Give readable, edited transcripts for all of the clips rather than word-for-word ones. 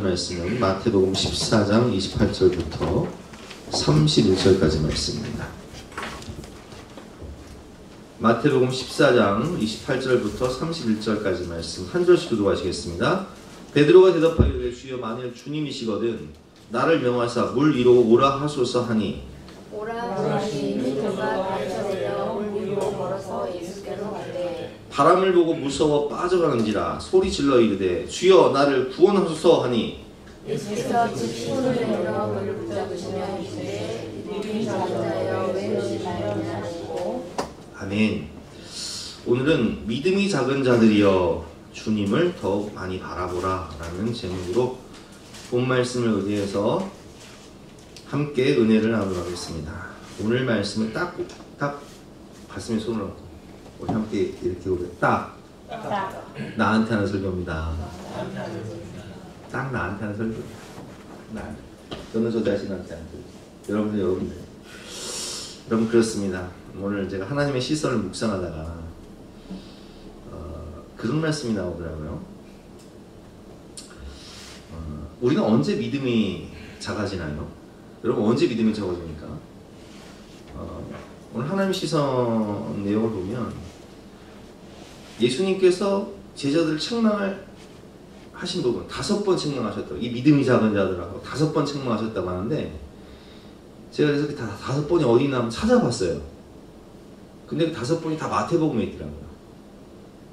말씀은 마태복음 14장 28절부터 31절까지 말씀입니다. 마태복음 14장 28절부터 31절까지 말씀 한 절씩 교독하시겠습니다. 베드로가 대답하기를 주여 만일 주님이시거든 나를 명하사 물 위로 오라 하소서 하니 오라 하니 그가 발쳐내려 물 위로 걸어서 예수께로 가되 바람을 보고 무서워 빠져가는지라 소리 질러 이르되 주여 나를 구원하소서 하니 예수께서 즉 손을 내밀어 그를 붙잡으시며 이르되 믿음이 작은 자여 왜 너희 말을 하시고. 아멘. 오늘은 믿음이 작은 자들이여 주님을 더욱 많이 바라보라 라는 제목으로 본 말씀을 의지해서 함께 은혜를 나누도록 하겠습니다. 오늘 말씀을 딱 가슴에 손을 얹고 우리 함께 이렇게 오래 딱 나한테 하는 설교입니다. 딱 나한테 하는 설교입니다. 저는 저 자신한테 하는 설교. 여러분들 여러분 그렇습니다. 오늘 제가 하나님의 시선을 묵상하다가 그런 말씀이 나오더라고요. 우리는 언제 믿음이 작아지나요? 여러분 언제 믿음이 작아집니까? 오늘 하나님의 시선 내용을 보면 예수님께서 제자들을 책망을 하신 부분 5번 책망하셨다고, 이 믿음이 작은 자들하고 5번 책망하셨다고 하는데 제가 그래서 5번이 어디 있나 한번 찾아봤어요. 근데 그 5번이 다 마태복음에 있더라고요.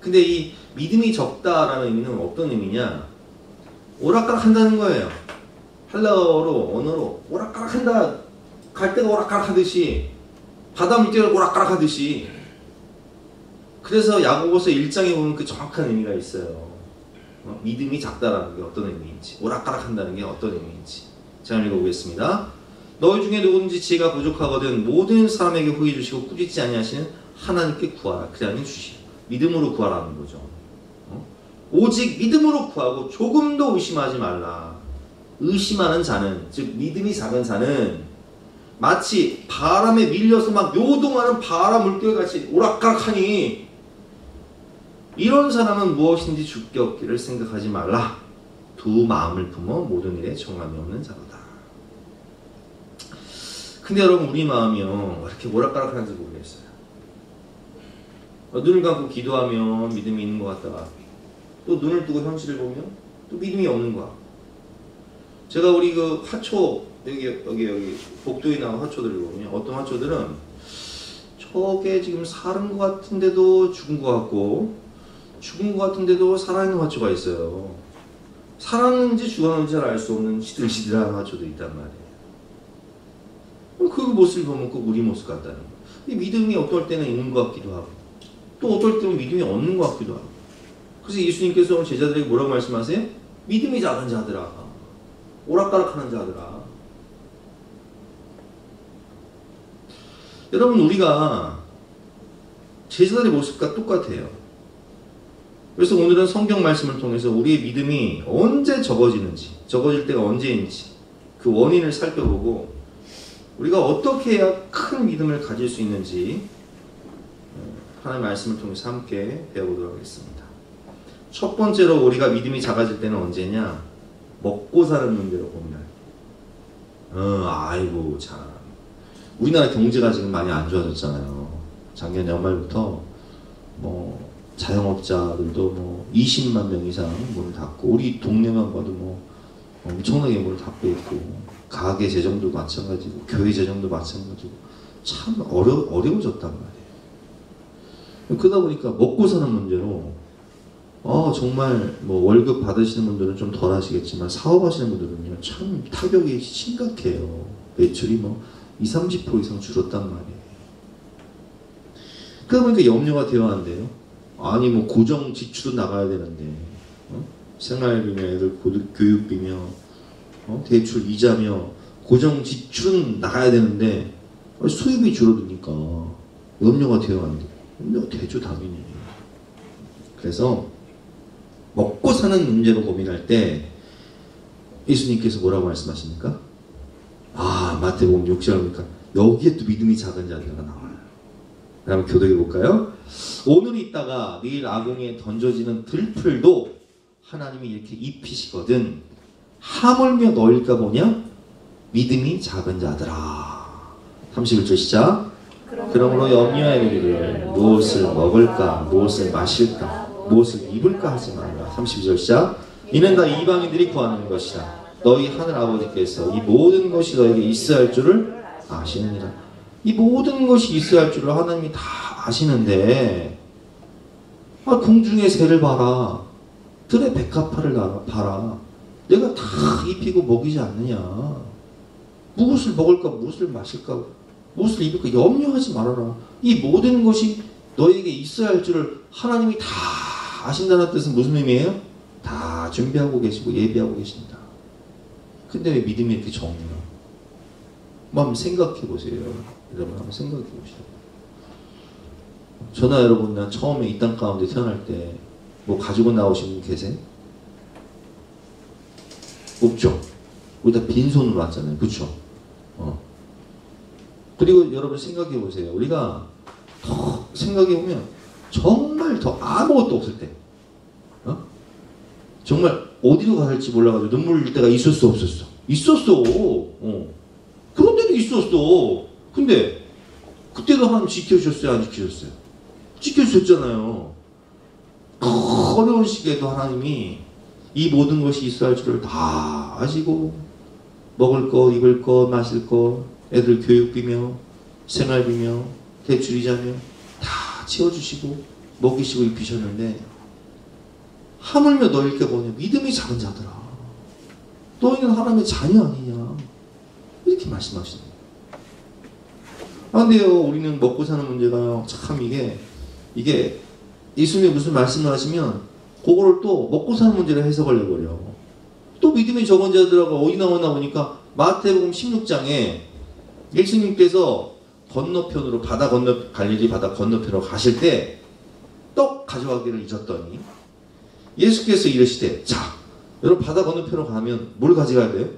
근데 이 믿음이 적다라는 의미는 어떤 의미냐? 오락가락 한다는 거예요. 헬라어로, 언어로 오락가락 한다. 갈 때도 오락가락 하듯이 바다 물때도 오락가락 하듯이. 그래서 야고보서 1장에 보면 그 정확한 의미가 있어요. 믿음이 작다라는 게 어떤 의미인지, 오락가락 한다는 게 어떤 의미인지. 자, 읽어보겠습니다. 너희 중에 누구든지 지혜가 부족하거든 모든 사람에게 후히 주시고 꾸짖지 아니하시는 하나님께 구하라. 그리하면 주시리라. 믿음으로 구하라는 거죠. 오직 믿음으로 구하고 조금도 의심하지 말라. 의심하는 자는, 즉 믿음이 작은 자는 마치 바람에 밀려서 막 요동하는 바람 물결 같이 오락가락하니 이런 사람은 무엇인지 주께 얻기를 생각하지 말라. 두 마음을 품어 모든 일에 정함이 없는 자로다. 근데 여러분 우리 마음이요 왜 이렇게 오락가락하는지 모르겠어요. 눈을 감고 기도하면 믿음이 있는 것 같다가 또 눈을 뜨고 현실을 보면 또 믿음이 없는 거야. 제가 우리 그 화초 여기 복도에 나온 화초들을 보면 어떤 화초들은 저게 지금 사는 것 같은데도 죽은 것 같고 죽은 것 같은데도 살아있는 화초가 있어요. 살았는지 죽었는지 잘 알 수 없는 시들시들한 화초도 있단 말이에요. 그 모습을 보면 꼭 우리 모습 같다는 거예요. 믿음이 어떨 때는 있는 것 같기도 하고 또 어떨 때는 믿음이 없는 것 같기도 하고. 그래서 예수님께서 오늘 제자들에게 뭐라고 말씀하세요? 믿음이 작은 자들아, 오락가락하는 자들아. 여러분 우리가 제자들의 모습과 똑같아요. 그래서 오늘은 성경 말씀을 통해서 우리의 믿음이 언제 적어지는지, 적어질 때가 언제인지 그 원인을 살펴보고 우리가 어떻게 해야 큰 믿음을 가질 수 있는지 하나님의 말씀을 통해서 함께 배워보도록 하겠습니다. 첫 번째로 우리가 믿음이 작아질 때는 언제냐? 먹고 사는 문제로 고민할 때. 아이고 참 우리나라 경제가 지금 많이 안 좋아졌잖아요. 작년 연말부터 뭐 자영업자들도 20만 명 이상 문을 닫고 우리 동네만 봐도 엄청나게 문을 닫고 있고 가게 재정도 마찬가지고 교회 재정도 마찬가지고 참 어려워졌단 말이에요. 그러다 보니까 먹고 사는 문제로 정말 월급 받으시는 분들은 좀 덜 하시겠지만 사업하시는 분들은요 참 타격이 심각해요. 매출이 20-30% 이상 줄었단 말이에요. 그러다 보니까 염려가 되어야 한대요. 아니 고정 지출은 나가야 되는데 생활비며 애들 교육비며 대출 이자며 고정 지출은 나가야 되는데 수입이 줄어드니까 염려가 되어야 한대요. 염려가 되죠 당연히. 그래서 먹고 사는 문제로 고민할 때 예수님께서 뭐라고 말씀하십니까? 마태복음 6장 보니까 여기에 또 믿음이 작은 자들가 나와요. 한번 교독해 볼까요? 오늘 있다가 내일 아궁이에 던져지는 들풀도 하나님이 이렇게 입히시거든 하물며 너일까 보냐? 믿음이 작은 자들아. 31절 시작. 그러므로 염려하여 이르기를 무엇을 먹을까, 무엇을 마실까, 무엇을 입을까 하지 말라. 32절 시작. 이는 다 이방인들이 구하는 것이라. 너희 하늘 아버지께서 이 모든 것이 너에게 있어야 할 줄을 아시느니라. 이 모든 것이 있어야 할 줄을 하나님이 다 아시는데, 공중의 새를 봐라, 들의 백합화를 봐라, 내가 다 입히고 먹이지 않느냐. 무엇을 먹을까, 무엇을 마실까, 무엇을 입을까 염려하지 말아라. 이 모든 것이 너에게 있어야 할 줄을 하나님이 다 아신다는 뜻은 무슨 의미예요? 다 준비하고 계시고 예비하고 계신다. 근데 왜 믿음이 이렇게 적냐? 한번 생각해 보세요. 여러분 한번 생각해 보시죠. 저나 여러분, 난 처음에 이 땅 가운데 태어날 때 뭐 가지고 나오신 분 계세요? 없죠. 우리 다 빈손으로 왔잖아요. 그렇죠? 그리고 여러분 생각해 보세요. 우리가 더 생각해 보면 정말 더 아무것도 없을 때, 정말 어디로 가야 할지 몰라가지고 눈물 흘릴 때가 있었어, 없었어? 있었어. 그런 데도 있었어. 근데 그때도 하나님 지켜주셨어요, 안 지켜주셨어요? 지켜주셨잖아요. 어려운 시기에도 하나님이 이 모든 것이 있어야 할 줄을 다 아시고, 먹을 거, 입을 거, 마실 거, 애들 교육비며 생활비며 대출이자며 다 채워주시고 먹이시고 입히셨는데, 하물며 너희께 보냐? 믿음이 작은 자들아, 너희는 하나님의 자녀 아니냐? 이렇게 말씀하시는 거예요. 근데요, 우리는 먹고 사는 문제가 참 이게 예수님이 무슨 말씀을 하시면 그거를 또 먹고 사는 문제를 해석을 해버려. 또 믿음이 적은 자들하고 어디 나오나 보니까 마태복음 16장에 예수님께서 건너편으로 갈릴리 바다 건너편으로 가실 때 떡 가져가기를 잊었더니 예수께서 이르시되, 자, 여러분 바다 건너편으로 가면 뭘 가져가야 돼요?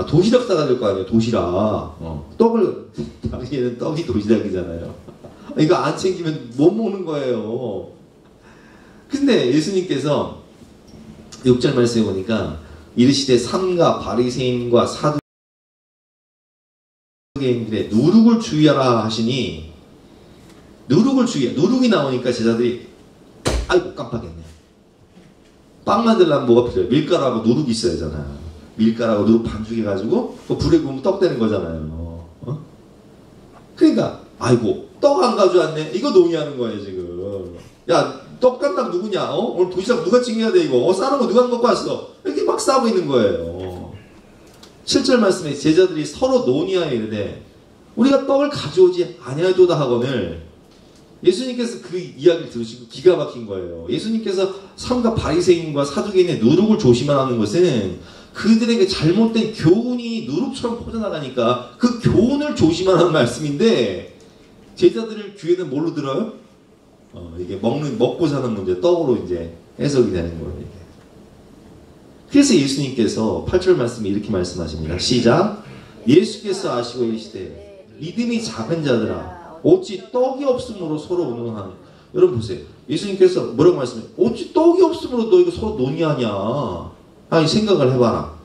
도시락 싸가야 될 거 아니에요. 도시락. 떡을, 당시에는 떡이 도시락이잖아요. 이거 안 챙기면 못 먹는 거예요. 근데 예수님께서 6절 말씀에 보니까 이르시되 삼가 바리새인과 사두개인들의 누룩을 주의하라 하시니, 누룩이 나오니까 제자들이 아이고 깜빡했네. 빵 만들려면 뭐가 필요해요? 밀가루하고 누룩이 있어야 하잖아요. 밀가루하고 누룩 반죽해가지고 불에 구우면 떡 되는 거잖아요. 그러니까 아이고 떡 안 가져왔네. 이거 논의하는 거예요 지금. 야, 떡 간당 누구냐? 오늘 도시락 누가 챙겨야 돼 이거? 싸는 거 누가 갖고 왔어? 이렇게 막 싸우고 있는 거예요. 7절 말씀에 제자들이 서로 논의하여 이르되 우리가 떡을 가져오지 아니하도다 하거늘, 예수님께서 그 이야기를 들으시고 기가 막힌 거예요. 예수님께서 삼가 바리새인과 사두개인의 누룩을 조심하라는 것은 그들에게 잘못된 교훈이 누룩처럼 퍼져나가니까 그 교훈을 조심하라는 말씀인데, 제자들을 귀에는 뭘로 들어요? 이게 먹고 사는 문제, 떡으로 이제 해석이 되는 거예요. 이게. 그래서 예수님께서 8절 말씀에 이렇게 말씀하십니다. 시작. 예수께서 아시고 이르시되 믿음이 작은 자들아 어찌 떡이 없음으로 서로 운운하니. 여러분 보세요. 예수님께서 뭐라고 말씀해요? 어찌 떡이 없음으로 너희가 서로 논의하냐. 아니 생각을 해봐라.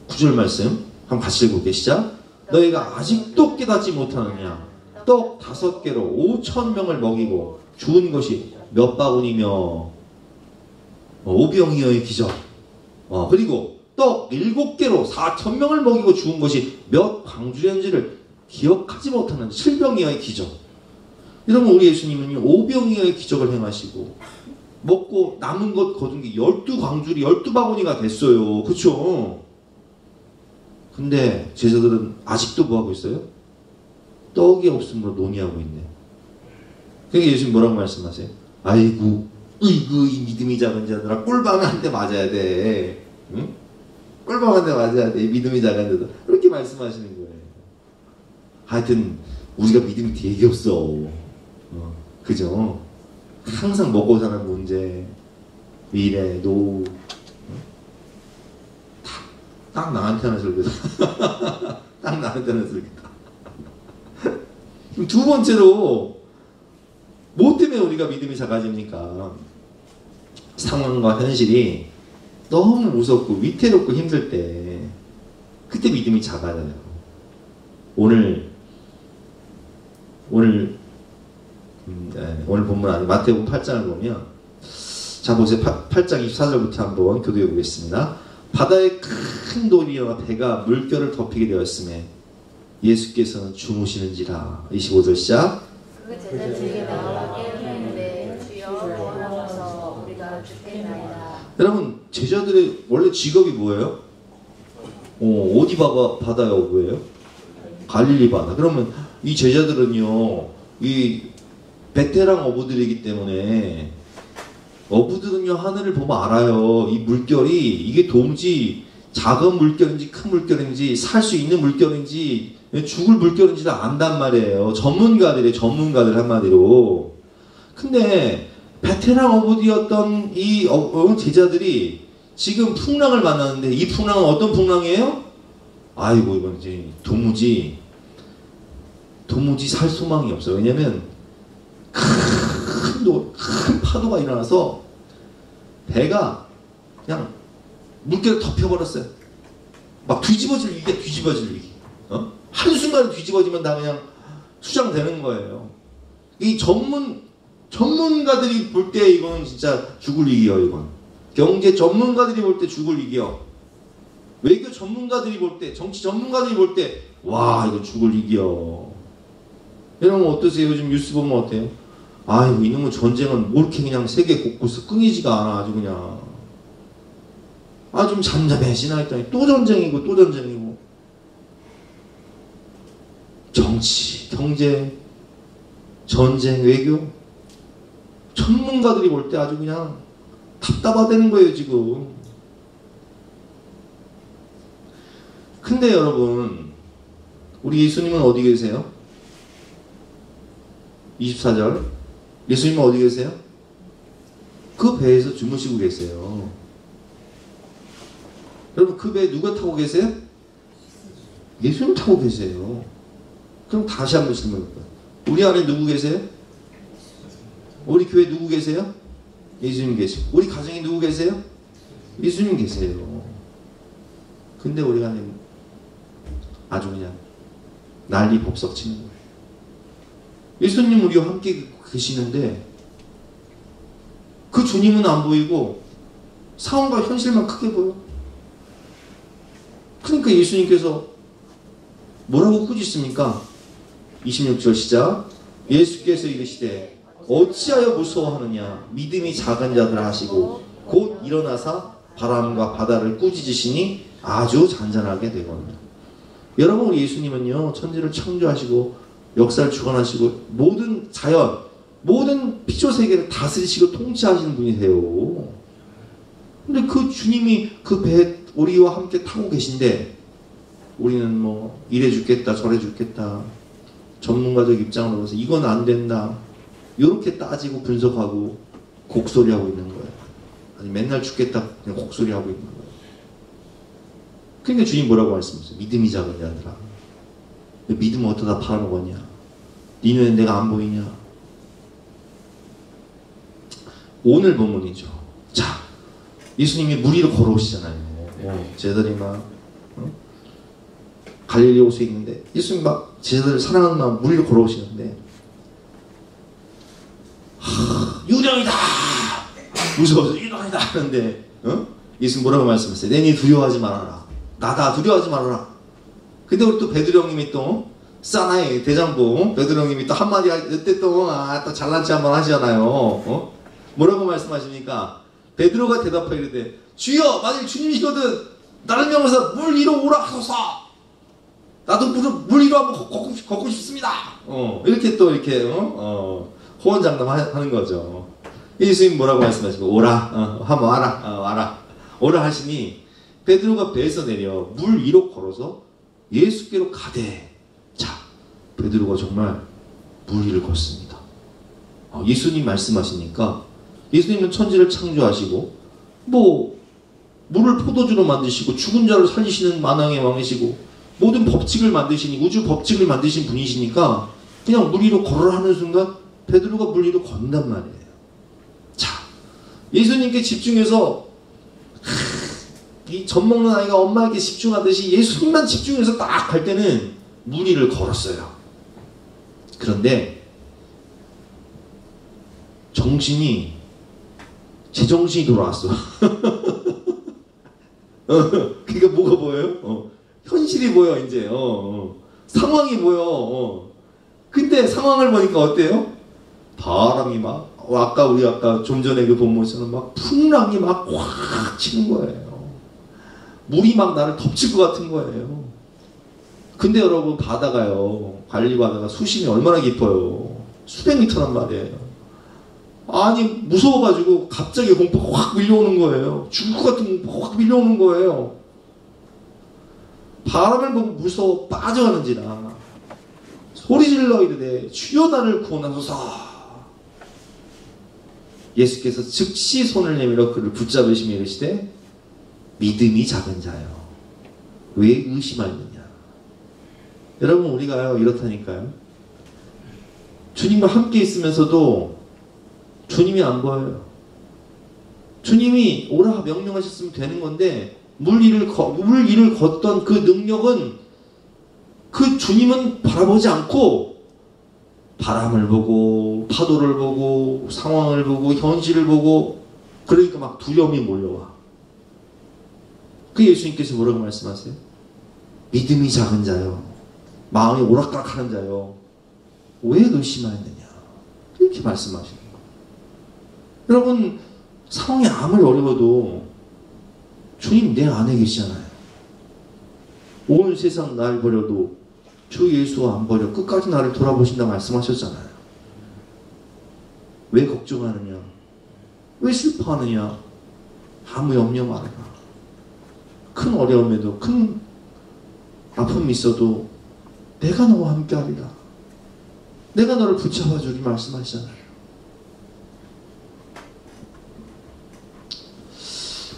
9절 말씀 한번 같이 읽어볼게요. 시작. 너희가 아직도 깨닫지 못하느냐. 떡 5개로 5,000명을 먹이고 주운 것이 몇 바구니며 5병이어의 기적. 그리고 떡 7개로 4,000명을 먹이고 주운 것이 몇 광주련지를 기억하지 못하는 7병이어의 기적. 여러분 우리 예수님은요 5병이어의 기적을 행하시고 먹고 남은 것 거둔 게 12광줄이 12바구니가 됐어요. 그쵸? 근데 제자들은 아직도 뭐하고 있어요? 떡이 없음으로 논의하고 있네. 그러니까 예수님 뭐라고 말씀하세요? 아이고 이 믿음이 작은 자들아 꿀밤에 한 대 맞아야 돼. 응? 꿀밤 한 대 맞아야 돼. 믿음이 작은 자들. 그렇게 말씀하시는 거예요. 하여튼 우리가 믿음이 되게 없어. 그죠? 항상 먹고 사는 문제, 미래, 노후, 딱 나한테 하는 설교다. 딱 나한테 하는 설교다. 두 번째로 뭐 때문에 우리가 믿음이 작아집니까? 상황과 현실이 너무 무섭고 위태롭고 힘들 때 그때 믿음이 작아져요. 오늘 본문 안에 마태복음 8장을 보면, 자 보세요. 8장 24절부터 한번 교도해 보겠습니다. 바다에 큰 돌이와 배가 물결을 덮이게 되었음에 예수께서는 주무시는지라. 25절 시작. 그 제자들에게 나와 깨우는데 주여 원하소서 우리가 죽겠나이다. 여러분, 제자들의 원래 직업이 뭐예요? 어디 바다요? 뭐예요? 갈릴리 바다. 그러면 이 제자들은요, 이 베테랑 어부들이기 때문에, 어부들은요 하늘을 보면 알아요. 이 물결이 이게 도무지 작은 물결인지 큰 물결인지 살 수 있는 물결인지 죽을 물결인지를 안단 말이에요. 전문가들 한마디로. 근데 베테랑 어부디였던 이 제자들이 지금 풍랑을 만났는데, 이 풍랑은 어떤 풍랑이에요? 아이고, 이건 이제 도무지 살 소망이 없어요. 왜냐면 큰 파도가 일어나서 배가 그냥 물결에 덮여버렸어요. 막 뒤집어질 위기. 한순간에 뒤집어지면 다 그냥 수장되는 거예요. 이 전문가들이 볼 때 이거는 진짜 죽을 위기예요. 이건 경제 전문가들이 볼 때 죽을 위기요. 외교 전문가들이 볼 때, 정치 전문가들이 볼 때, 와, 이거 죽을 위기요. 여러분 어떠세요? 요즘 뉴스 보면 어때요? 아이고, 이놈의 전쟁은 뭐 이렇게 그냥 세계 곳곳에서 끊이지가 않아. 아주 그냥. 좀 잠잠해지나 했더니 또 전쟁이고 또 전쟁이고. 정치, 경제, 전쟁, 외교. 전문가들이 볼 때 아주 그냥 답답하다는 거예요, 지금. 근데 여러분, 우리 예수님은 어디 계세요? 24절. 예수님은 어디 계세요? 그 배에서 주무시고 계세요. 여러분, 그 배에 누가 타고 계세요? 예수님 타고 계세요. 그럼 다시 한번 질문해볼까요? 우리 안에 누구 계세요? 우리 교회 누구 계세요? 예수님 계시고. 우리 가정에 누구 계세요? 예수님 계세요. 근데 우리가 아주 그냥 난리 법석 치는 거예요. 예수님 우리와 함께 계시는데 그 주님은 안 보이고 상황과 현실만 크게 보여. 그러니까 예수님께서 뭐라고 꾸짖습니까? 26절 시작. 예수께서 이르시되 어찌하여 무서워하느냐, 믿음이 작은 자들 하시고 곧 일어나사 바람과 바다를 꾸짖으시니 아주 잔잔하게 되거든요. 여러분, 우리 예수님은요 천지를 창조하시고 역사를 주관하시고 모든 자연, 모든 피조세계를 다스리시고 통치하시는 분이세요. 근데 그 주님이 그 배에 우리와 함께 타고 계신데 우리는 뭐 이래 죽겠다 저래 죽겠다, 전문가적 입장으로 봐서 이건 안 된다, 이렇게 따지고 분석하고 곡소리하고 있는 거예요. 아니 맨날 죽겠다 그냥 곡소리하고 있는 거예요. 그러니까 주님 뭐라고 말씀하세요? 믿음이 작은 자들아, 믿음은 어떠다 팔아먹었냐, 네 눈에 내가 안 보이냐. 오늘 본문이죠. 자, 예수님이 물 위로 걸어오시잖아요. 제자들이 막 갈릴리 호수에 있는데 예수님 막 제자들을 사랑하는 마음 물 위로 걸어오시는데 유령이다, 무서워서 유령이다 하는데 예수님 뭐라고 말씀하세요? 내니 두려워하지 말아라, 나다, 두려워하지 말아라. 근데 우리 또 베드로 형님이 또 사나이 대장부 베드로 형님이 또 한마디 이때 또 잘난 체 한번 하시잖아요. 뭐라고 말씀하십니까? 베드로가 대답하여 이르되 주여, 만일 주님이시거든 나를 명하사 물 위로 오라 하소서. 나도 물 위로 한번 걷고 싶습니다. 이렇게 또 이렇게 호언장담하는 거죠. 예수님 뭐라고 말씀하시고 오라, 한번 와라, 오라 하시니 베드로가 배에서 내려 물 위로 걸어서 예수께로 가되, 자, 베드로가 정말 물 위를 걷습니다. 예수님 말씀하시니까 예수님은 천지를 창조하시고 뭐 물을 포도주로 만드시고 죽은 자를 살리시는 만왕의 왕이시고 모든 법칙을 만드시니 우주 법칙을 만드신 분이시니까 그냥 물 위로 걸으라 하는 순간 베드로가 물 위로 건단 말이에요. 자, 예수님께 집중해서 이 젖 먹는 아이가 엄마에게 집중하듯이 예수님만 집중해서 딱 갈 때는 무리를 걸었어요. 그런데 제정신이 돌아왔어. 그러니까 뭐가 보여요? 현실이 보여 이제. 상황이 보여. 근데 상황을 보니까 어때요? 바람이 막 아까 좀 전에 그 본 모습은 막 풍랑이 막 확 치는 거예요. 물이 막 나를 덮칠 것 같은 거예요. 근데 여러분 바다가요, 관리바다가 수심이 얼마나 깊어요? 수백 미터란 말이에요. 아니 무서워가지고 갑자기 공포가 확 밀려오는 거예요. 죽을 것 같은 공포가 확 밀려오는 거예요. 바람을 보고 무서워 빠져가는지라 소리질러 이르되 주여 나를 구원하소서. 예수께서 즉시 손을 내밀어 그를 붙잡으시며 이르시되 믿음이 작은 자여 왜 의심하느냐. 여러분 우리가요 이렇다니까요. 주님과 함께 있으면서도 주님이 안 보여요. 주님이 오라 명령하셨으면 되는 건데 물 위를 걷던 그 능력은 그 주님은 바라보지 않고 바람을 보고 파도를 보고 상황을 보고 현실을 보고 그러니까 막 두려움이 몰려와. 그 예수님께서 뭐라고 말씀하세요? 믿음이 작은 자요 마음이 오락가락하는 자요 왜 의심하였느냐 이렇게 말씀하시는 거예요. 여러분 상황이 아무리 어려워도 주님 내 안에 계시잖아요. 온 세상 날 버려도 주 예수가 안 버려 끝까지 나를 돌아보신다 말씀하셨잖아요. 왜 걱정하느냐? 왜 슬퍼하느냐? 아무 염려 말아라. 큰 어려움에도 큰 아픔이 있어도 내가 너와 함께 하리라. 내가 너를 붙잡아 주기 말씀하시잖아요.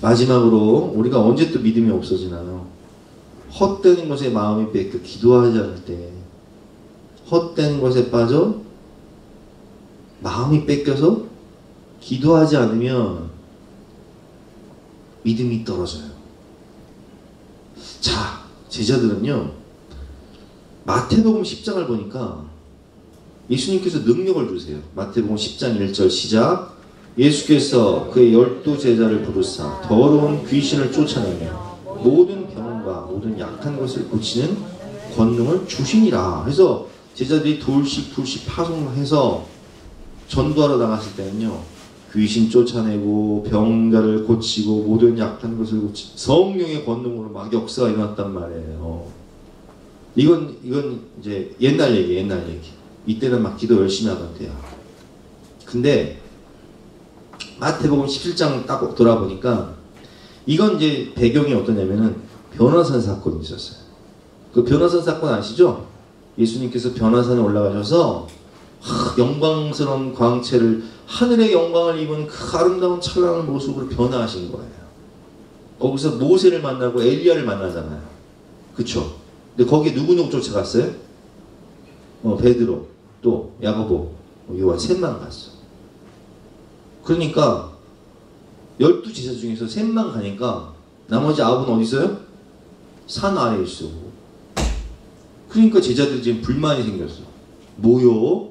마지막으로 우리가 언제 또 믿음이 없어지나요? 헛되는 것에 마음이 뺏겨 기도하지 않을 때 헛된 것에 빠져 마음이 뺏겨서 기도하지 않으면 믿음이 떨어져요. 자, 제자들은요 마태복음 10장을 보니까 예수님께서 능력을 주세요. 마태복음 10장 1절 시작. 예수께서 그의 12제자를 부르사 더러운 귀신을 쫓아내며 모든 병과 모든 약한 것을 고치는 권능을 주시니라. 그래서 제자들이 둘씩 파송해서 전도하러 나갔을 때는요 귀신 쫓아내고 병자를 고치고 모든 약한 것을 고치고 성령의 권능으로 막 역사가 일어났단 말이에요. 이건 이제 옛날 얘기. 이때는 막 기도 열심히 하던데요. 근데 마태복음 17장 딱 돌아보니까 이건 이제 배경이 어떠냐면은 변화산 사건이 있었어요. 그 변화산 사건 아시죠? 예수님께서 변화산에 올라가셔서 영광스러운 광채를 하늘의 영광을 입은 그 아름다운 찬란한 모습으로 변화하신 거예요. 거기서 모세를 만나고 엘리야를 만나잖아요. 그쵸? 근데 거기에 누구 쫓아갔어요? 베드로, 또 야고보, 요한 셋만 갔어. 그러니까 12제자 중에서 셋만 가니까 나머지 9은 어디 있어요? 산 아래에 있어. 그러니까 제자들이 지금 불만이 생겼어. 뭐요?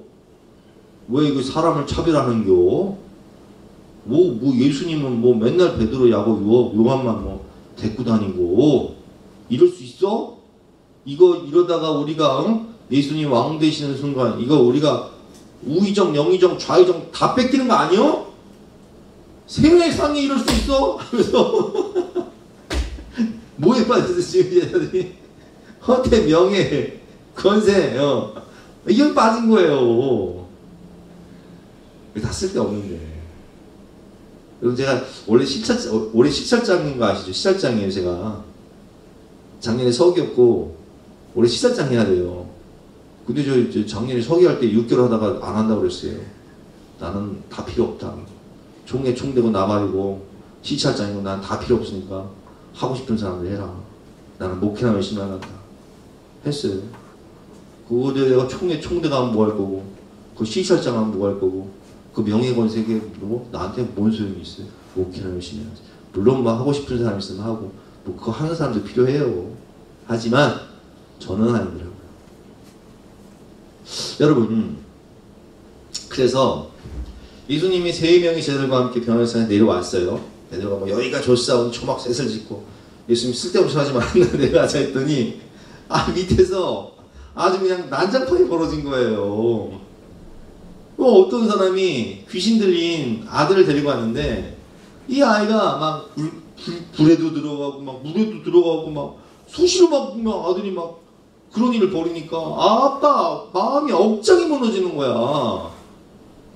왜 이거 사람을 차별하는겨? 뭐 예수님은 뭐 맨날 베드로, 야고보, 요한만 뭐 데리고 다니고 이럴 수 있어? 이러다가 우리가 예수님 왕 되시는 순간 이거 우리가 우의정, 영의정, 좌의정 다 뺏기는 거 아니요? 세상에 이럴 수 있어? 하면서 뭐에 빠졌어 지금 얘들이 허태, 명예, 권세 이게 빠진 거예요. 다 쓸데없는데. 그리고 제가 올해 시찰장인 거 아시죠? 시찰장이에요. 제가 작년에 서기였고 올해 시찰장 해야 돼요. 근데 저 작년에 서기할 때 6개월 하다가 안 한다고 그랬어요. 나는 다 필요 없다. 종에 총대고 나발이고 시찰장이고 난 다 필요 없으니까 하고 싶은 사람들 해라. 나는 목회나 열심히 하란다. 했어요. 그거 내가 총에 총대가 하면 뭐 할 거고 그 시찰장 하면 뭐 할 거고 그 명예권세계 뭐 나한테 뭔 소용이 있어요. 목회나 열심히 하지. 물론 뭐 하고 싶은 사람 있으면 하고 뭐 그거 하는 사람도 필요해요. 하지만 저는 아니더라고요. 여러분, 그래서 예수님이 3명의 제자들과 함께 변호사에 내려왔어요. 내려가 뭐 여기가 좋사온 초막셋을 짓고 예수님 쓸데없이 하지 말라 내려가자 했더니 밑에서 아주 그냥 난장판이 벌어진 거예요. 어떤 사람이 귀신 들린 아들을 데리고 왔는데 이 아이가 막 불에도 들어가고 막 물에도 들어가고 막 수시로 막 아들이 막 그런 일을 벌이니까 아빠 마음이 억장이 무너지는 거야.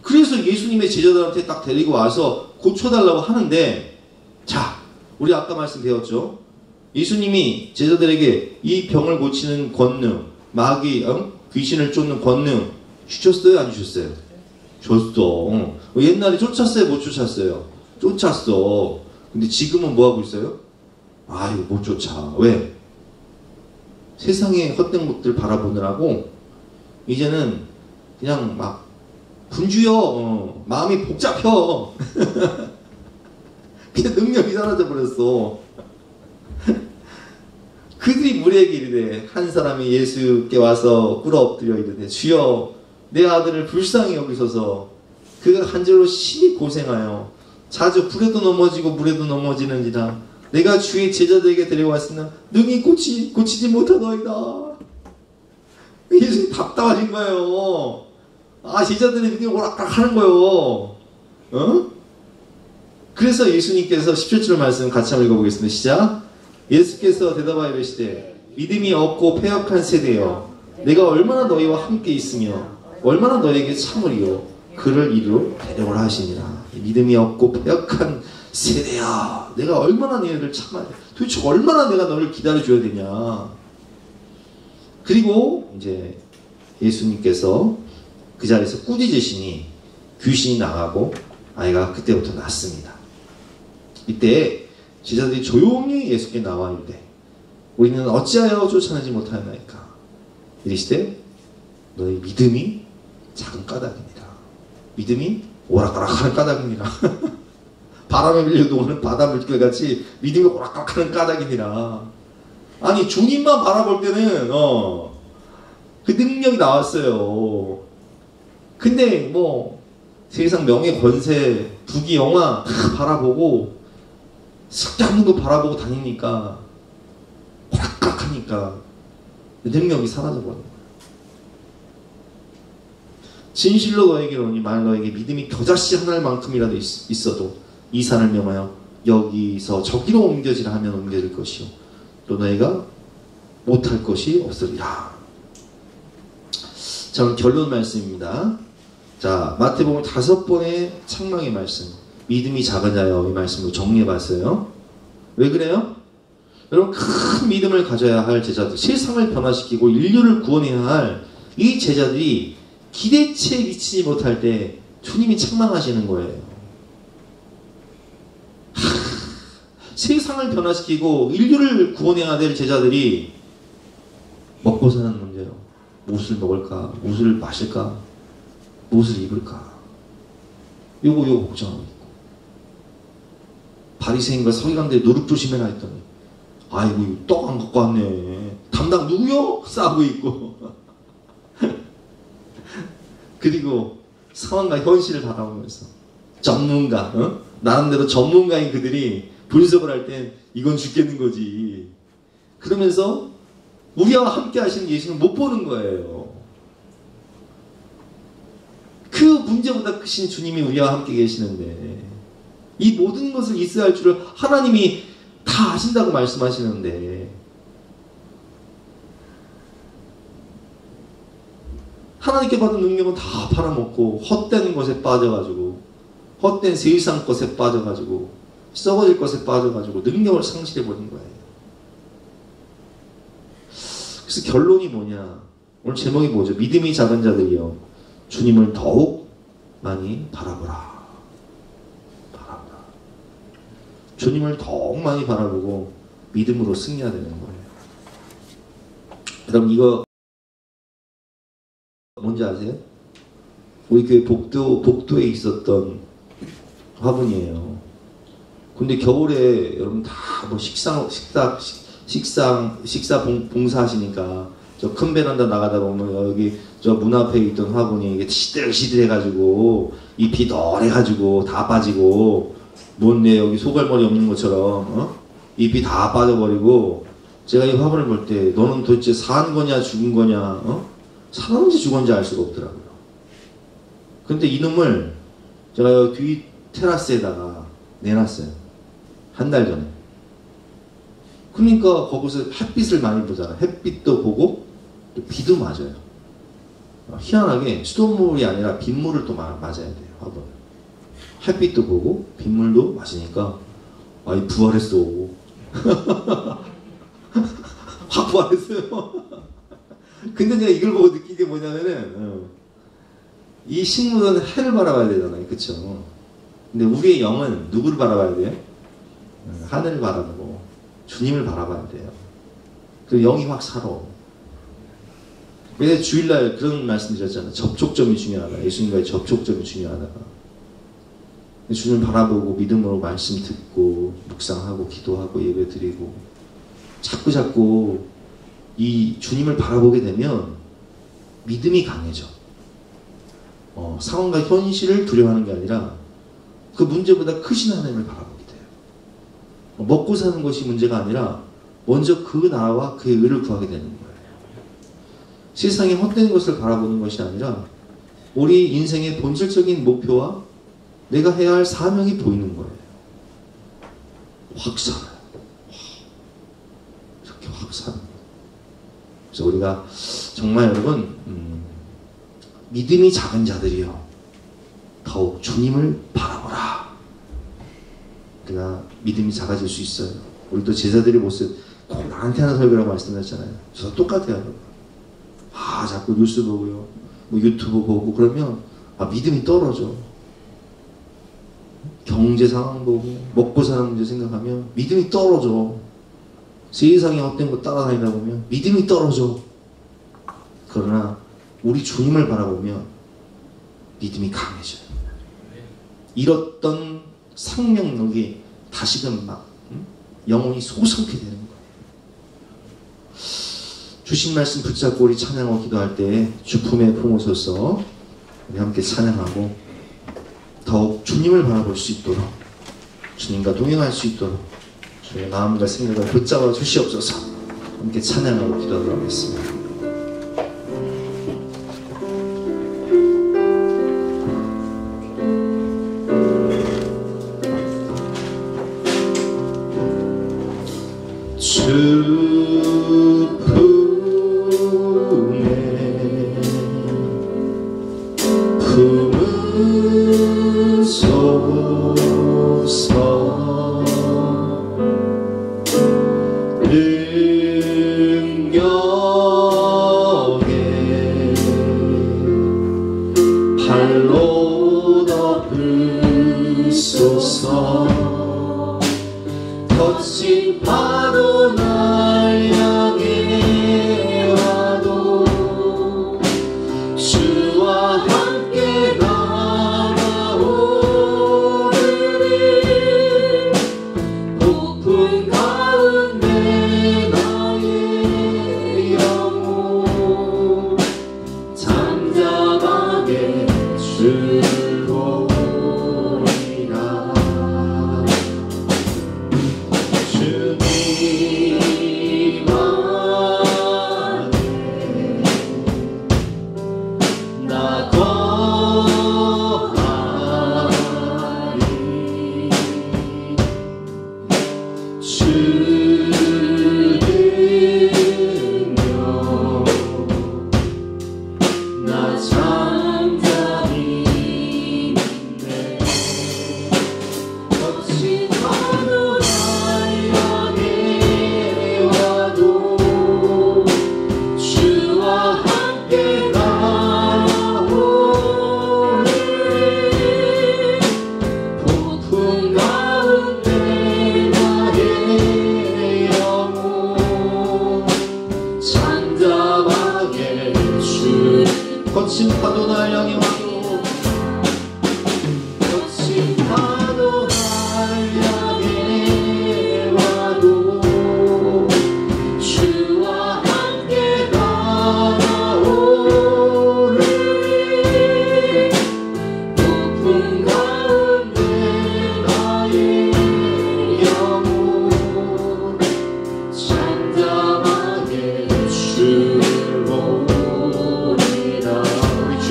그래서 예수님의 제자들한테 딱 데리고 와서 고쳐달라고 하는데, 자, 우리 아까 말씀 배웠죠? 예수님이 제자들에게 이 병을 고치는 권능, 마귀, 귀신을 쫓는 권능 주셨어요? 안 주셨어요? 줬어. 옛날에 쫓았어요? 못 쫓았어요? 쫓았어. 근데 지금은 뭐 하고 있어요? 이거 못 쫓아. 왜? 세상의 헛된 것들 바라보느라고 이제는 그냥 막 분주여, 마음이 복잡혀. 그냥 능력이 사라져 버렸어. 그들이 무리에게 이르되 한 사람이 예수께 와서 꿇어 엎드려 이르되 주여 내 아들을 불쌍히 여기소서. 그가 한절로 심히 고생하여 자주 불에도 넘어지고 물에도 넘어지는지라 내가 주의 제자들에게 데려왔으나 능히 고치지 못하더이다. 예수님 답답하신 거예요. 제자들이 그게 오락가락 하는 거예요. 그래서 예수님께서 17절 말씀 같이 한번 읽어보겠습니다. 시작. 예수께서 대답하여 이르시되 믿음이 없고 패역한 세대여 내가 얼마나 너희와 함께 있으며 얼마나 너희에게 참으리요 그를 이리로 데려오라 하시니라. 믿음이 없고 패역한 세대야 내가 얼마나 너희를 참아야 돼. 도대체 얼마나 내가 너를 기다려줘야 되냐. 그리고 이제 예수님께서 그 자리에서 꾸짖으시니 귀신이 나가고 아이가 그때부터 낫습니다. 이때 제자들이 조용히 예수께 나와 이르되 우리는 어찌하여 쫓아내지 못하였나이까. 이르시되 너희 믿음이 작은 까닭이니라. 믿음이 오락가락하는 까닭이니라. 바람에 밀려도 오는 바다 물결같이 믿음이 오락가락하는 까닭이니라. 아니 주님만 바라볼 때는 그 능력이 나왔어요. 근데 뭐 세상 명예 권세 부귀 영화 다 바라보고 쓸데없는 거 바라보고 다니니까 오락가락하니까 능력이 사라져버린 거예요. 진실로 너에게 이르노니 만일 너에게 믿음이 겨자씨 하나만큼이라도 있어도 이 산을 명하여 여기서 저기로 옮겨지라 하면 옮겨질 것이요 또 너희가 못할 것이 없으리라. 자, 오늘 결론 말씀입니다. 자, 마태복음 5번의 책망의 말씀, 믿음이 작은 자여, 이 말씀으로 정리해봤어요. 왜 그래요? 여러분, 큰 믿음을 가져야 할 제자들, 세상을 변화시키고 인류를 구원해야 할 이 제자들이 기대치에 미치지 못할 때 주님이 책망하시는 거예요. 세상을 변화시키고 인류를 구원해야 될 제자들이 먹고 사는 문제요. 무엇을 먹을까? 무엇을 마실까? 무엇을 입을까? 요거 걱정하고 있고, 바리새인과 서기관들이 노릇 조심해라 했더니 아이고 떡 안 갖고 왔네. 담당 누구요? 싸고 있고. 그리고 상황과 현실을 바라보면서 전문가, 나름대로 전문가인 그들이 분석을 할 땐 이건 죽겠는 거지. 그러면서 우리와 함께 하시는 예수는 못 보는 거예요. 그 문제보다 크신 주님이 우리와 함께 계시는데 이 모든 것을 있어야 할 줄을 하나님이 다 아신다고 말씀하시는데 하나님께 받은 능력은 다 팔아먹고 헛된 것에 빠져가지고 헛된 세상 것에 빠져가지고 썩어질 것에 빠져가지고 능력을 상실해버린 거예요. 그래서 결론이 뭐냐? 오늘 제목이 뭐죠? 믿음이 작은 자들이여 주님을 더욱 많이 바라보라. 주님을 더욱 많이 바라보고 믿음으로 승리해야 되는 거예요. 여러분 이거 뭔지 아세요? 우리 교회 복도에 있었던 화분이에요. 근데 겨울에 여러분 다 뭐 식사 봉사하시니까 저 큰 베란다 나가다 보면 여기 저 문 앞에 있던 화분이 이게 시들시들해가지고 잎이 널해가지고 다 빠지고 뭔데 여기 소갈머리 없는 것처럼 잎이 다 빠져버리고 제가 이 화분을 볼 때 너는 도대체 산 거냐 죽은 거냐 살았는지 죽었는지 알 수가 없더라고요. 근데 이놈을 제가 여기 뒤 테라스에다가 내놨어요. 한 달 전에. 그러니까 거기서 햇빛을 많이 보잖아요. 햇빛도 보고 또 비도 맞아요. 희한하게 수돗물이 아니라 빗물을 또 맞아야 돼요. 화분. 햇빛도 보고 빗물도 맞으니까 아이 부활했어. 확 부활했어요. 근데 제가 이걸 보고 느낀 게 뭐냐면은 이 식물은 해를 바라봐야 되잖아요. 그쵸? 근데 우리의 영은 누구를 바라봐야 돼요? 하늘을 바라보고 주님을 바라봐야 돼요. 그 영이 확 살아. 그래서 주일날 그런 말씀 드렸잖아요. 접촉점이 중요하다. 예수님과의 접촉점이 중요하다. 주님을 바라보고 믿음으로 말씀 듣고 묵상하고 기도하고 예배 드리고 자꾸 이 주님을 바라보게 되면 믿음이 강해져. 상황과 현실을 두려워하는 게 아니라 그 문제보다 크신 하나님을 바라보게 돼요. 먹고 사는 것이 문제가 아니라 먼저 그 나라와 그의 의를 구하게 되는 거예요. 세상의 헛된 것을 바라보는 것이 아니라 우리 인생의 본질적인 목표와 내가 해야 할 사명이 보이는 거예요. 확 살아요. 이렇게 확 살아요. 그래서 우리가 정말 여러분 믿음이 작은 자들이요 더욱 주님을 바라보라. 그러나 믿음이 작아질 수 있어요. 우리도 제자들의 모습 꼭 나한테 하는 설교라고 말씀드렸잖아요. 저도 똑같아요. 자꾸 뉴스 보고요, 뭐 유튜브 보고 그러면 믿음이 떨어져. 경제 상황 보고 먹고 사는 문제 생각하면 믿음이 떨어져. 세상에 헛된 거 따라다니다 보면 믿음이 떨어져. 그러나 우리 주님을 바라보면 믿음이 강해져요. 잃었던 생명력이 다시금 막 영혼이 솟아오게 되는 거예요. 주신 말씀 붙잡고 우리 찬양하고 기도할 때 주품에 품으소서. 우리 함께 찬양하고 더욱 주님을 바라볼 수 있도록 주님과 동행할 수 있도록 주의 마음과 생각을 붙잡아 주시옵소서. 함께 찬양하고 기도하도록 하겠습니다. 가운데 나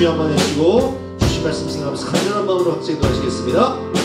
주여 한번 해주시고 주신 말씀 생각하면서 간절한 마음으로 학생 도하시겠습니다.